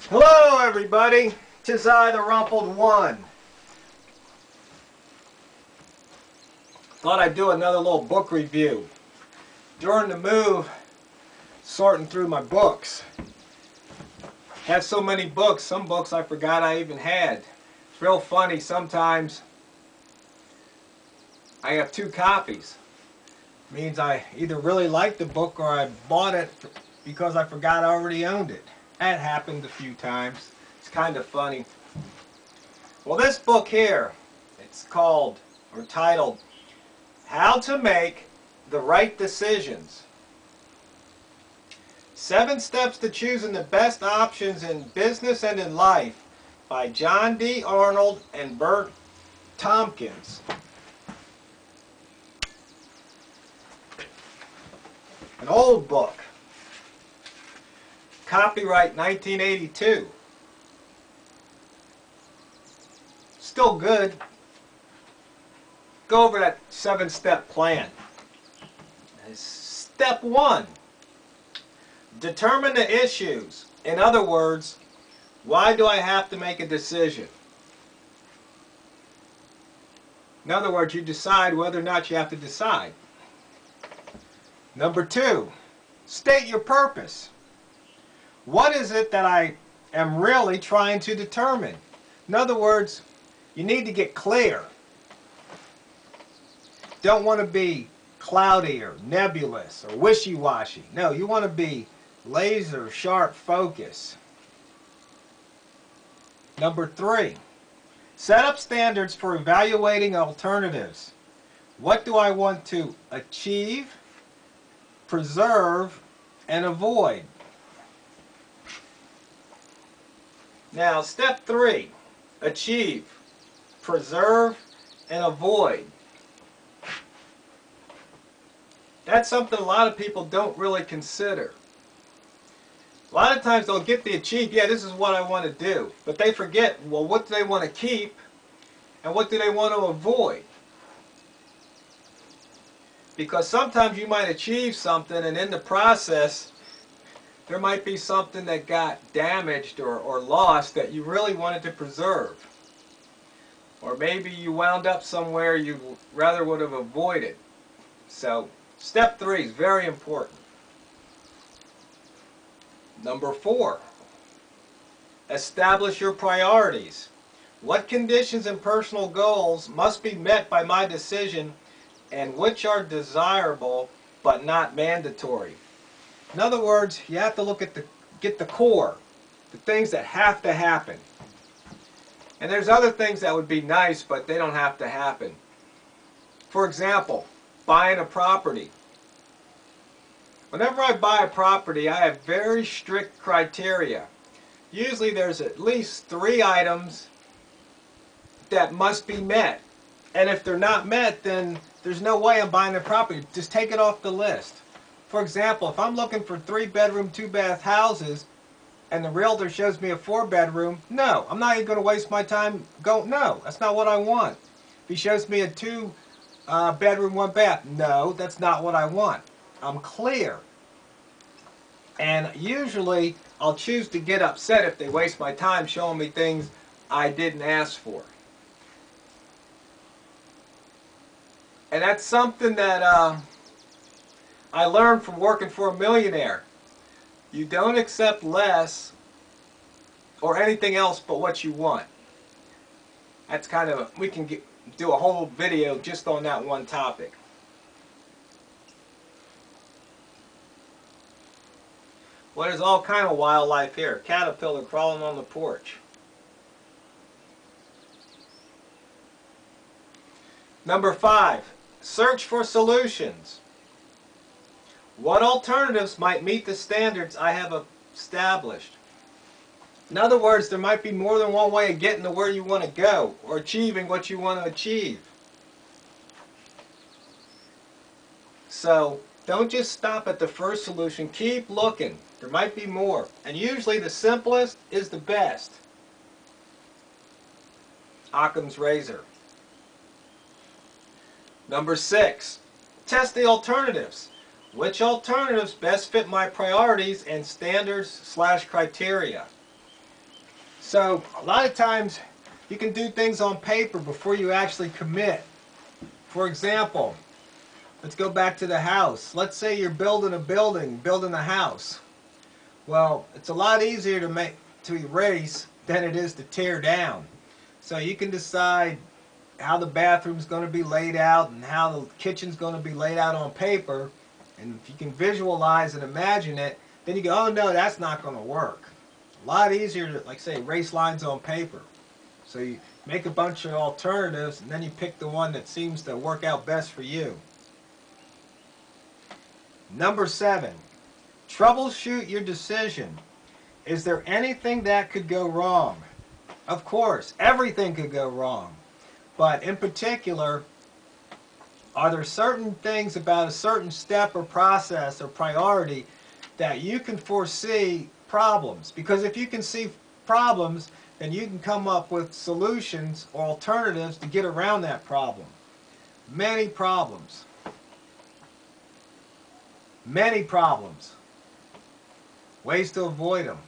Hello everybody, 'tis I, the Rumpled One. Thought I'd do another little book review. During the move, sorting through my books. Have so many books, some books I forgot I even had. It's real funny, sometimes I have two copies. Means I either really like the book or I bought it because I forgot I already owned it. That happened a few times. It's kind of funny. Well, this book here, it's called, or titled, How to Make the Right Decisions. 7 Steps to Choosing the Best Options in Business and in Life by John D. Arnold and Bert Tompkins. An old book. Copyright 1982. Still good. Go over that 7-step plan. Step 1. Determine the issues. In other words, why do I have to make a decision? In other words, you decide whether or not you have to decide. Number 2, state your purpose. What is it that I am really trying to determine? In other words, you need to get clear. Don't want to be cloudy or nebulous or wishy-washy. No, you want to be laser sharp focus. Number 3, set up standards for evaluating alternatives. What do I want to achieve, preserve, and avoid? Now, step 3, achieve, preserve, and avoid. That's something a lot of people don't really consider. A lot of times they'll get the achieve, yeah, this is what I want to do. But they forget, well, what do they want to keep and what do they want to avoid? Because sometimes you might achieve something and in the process there might be something that got damaged or lost that you really wanted to preserve. Or maybe you wound up somewhere you rather would have avoided. So step 3 is very important. Number 4, establish your priorities. What conditions and personal goals must be met by my decision and which are desirable but not mandatory? In other words, you have to look at get the core, the things that have to happen. And there's other things that would be nice, but they don't have to happen. For example, buying a property. Whenever I buy a property, I have very strict criteria. Usually there's at least 3 items that must be met. And if they're not met, then there's no way I'm buying the property. Just take it off the list. For example, if I'm looking for 3-bedroom, 2-bath houses, and the realtor shows me a 4-bedroom, no, I'm not even going to waste my time going, no, that's not what I want. If he shows me a 2-bedroom, 1-bath, no, that's not what I want. I'm clear. And usually, I'll choose to get upset if they waste my time showing me things I didn't ask for. And that's something that I learned from working for a millionaire. You don't accept less or anything else but what you want. That's kind of, we can do a whole video just on that one topic. Well, there's all kind of wildlife here. Caterpillar crawling on the porch. Number 5, search for solutions. What alternatives might meet the standards I have established? In other words, there might be more than one way of getting to where you want to go or achieving what you want to achieve. So, don't just stop at the first solution. Keep looking. There might be more. And usually the simplest is the best. Occam's razor. Number 6, test the alternatives. Which alternatives best fit my priorities and standards/criteria? So a lot of times you can do things on paper before you actually commit. For example, let's go back to the house. Let's say you're building a building, building a house. Well, it's a lot easier to erase than it is to tear down. So you can decide how the bathroom's going to be laid out and how the kitchen's going to be laid out on paper. And if you can visualize and imagine it, then you go, oh no, that's not going to work. A lot easier to, like say, erase lines on paper. So you make a bunch of alternatives and then you pick the one that seems to work out best for you. Number 7, troubleshoot your decision. Is there anything that could go wrong? Of course, everything could go wrong. But in particular, are there certain things about a certain step or process or priority that you can foresee problems? Because if you can see problems, then you can come up with solutions or alternatives to get around that problem. Many problems. Many problems. Ways to avoid them.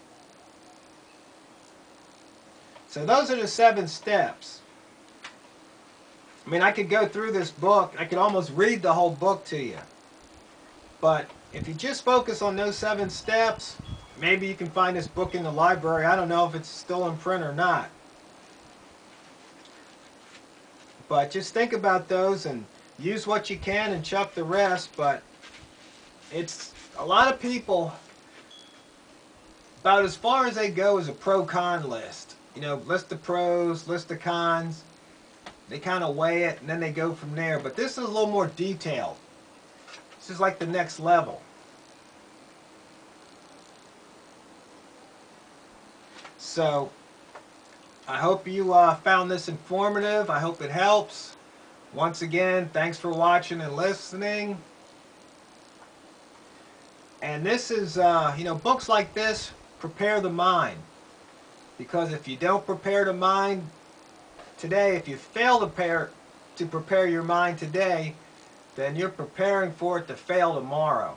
So those are the 7 steps. I mean, I could go through this book. I could almost read the whole book to you. But if you just focus on those 7 steps, maybe you can find this book in the library. I don't know if it's still in print or not. But just think about those and use what you can and chuck the rest. But it's a lot of people, about as far as they go is a pro-con list. You know, list the pros, list the cons. They kind of weigh it and then they go from there. But this is a little more detailed. This is like the next level. So, I hope you found this informative. I hope it helps. Once again, thanks for watching and listening. And this is, you know, books like this prepare the mind. Because if you don't prepare the mind today, if you fail to prepare your mind today, then you're preparing for it to fail tomorrow.